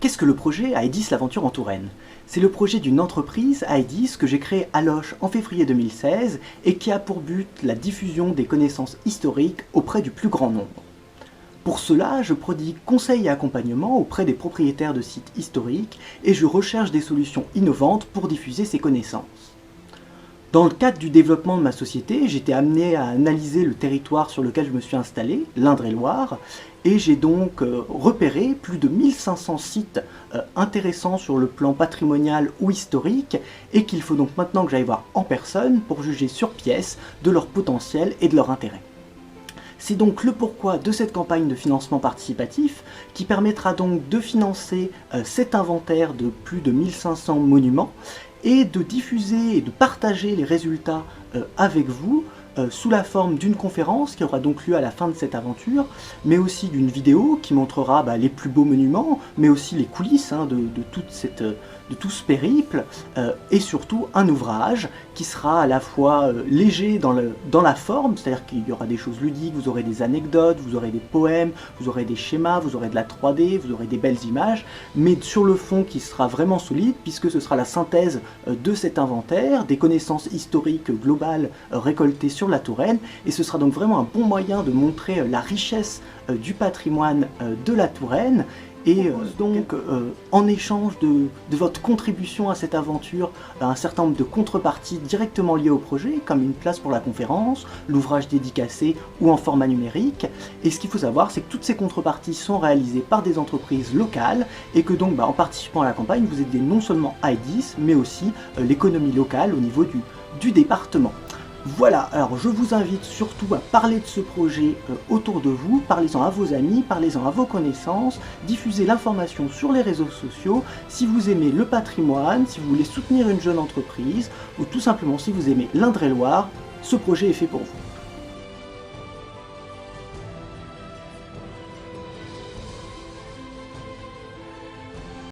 Qu'est-ce que le projet Aedis l'aventure en Touraine? C'est le projet d'une entreprise, Aedis, que j'ai créée à Loches en février 2016 et qui a pour but la diffusion des connaissances historiques auprès du plus grand nombre. Pour cela, je prodigue conseils et accompagnement auprès des propriétaires de sites historiques et je recherche des solutions innovantes pour diffuser ces connaissances. Dans le cadre du développement de ma société, j'étais amené à analyser le territoire sur lequel je me suis installé, l'Indre-et-Loire, et j'ai donc repéré plus de 1500 sites intéressants sur le plan patrimonial ou historique, et qu'il faut donc maintenant que j'aille voir en personne pour juger sur pièce de leur potentiel et de leur intérêt. C'est donc le pourquoi de cette campagne de financement participatif qui permettra donc de financer cet inventaire de plus de 1500 monuments et de diffuser et de partager les résultats avec vous sous la forme d'une conférence qui aura donc lieu à la fin de cette aventure, mais aussi d'une vidéo qui montrera les plus beaux monuments, mais aussi les coulisses de tout ce périple, et surtout un ouvrage qui sera à la fois léger dans la forme, c'est-à-dire qu'il y aura des choses ludiques, vous aurez des anecdotes, vous aurez des poèmes, vous aurez des schémas, vous aurez de la 3D, vous aurez des belles images, mais sur le fond qui sera vraiment solide, puisque ce sera la synthèse de cet inventaire, des connaissances historiques globales récoltées sur la Touraine, et ce sera donc vraiment un bon moyen de montrer la richesse du patrimoine de la Touraine. Et donc, en échange de votre contribution à cette aventure, un certain nombre de contreparties directement liées au projet, comme une place pour la conférence, l'ouvrage dédicacé ou en format numérique. Et ce qu'il faut savoir, c'est que toutes ces contreparties sont réalisées par des entreprises locales, et que donc, en participant à la campagne, vous aidez non seulement Aedis, mais aussi l'économie locale au niveau du département. Voilà, alors je vous invite surtout à parler de ce projet autour de vous, parlez-en à vos amis, parlez-en à vos connaissances, diffusez l'information sur les réseaux sociaux, si vous aimez le patrimoine, si vous voulez soutenir une jeune entreprise, ou tout simplement si vous aimez l'Indre-et-Loire, ce projet est fait pour vous.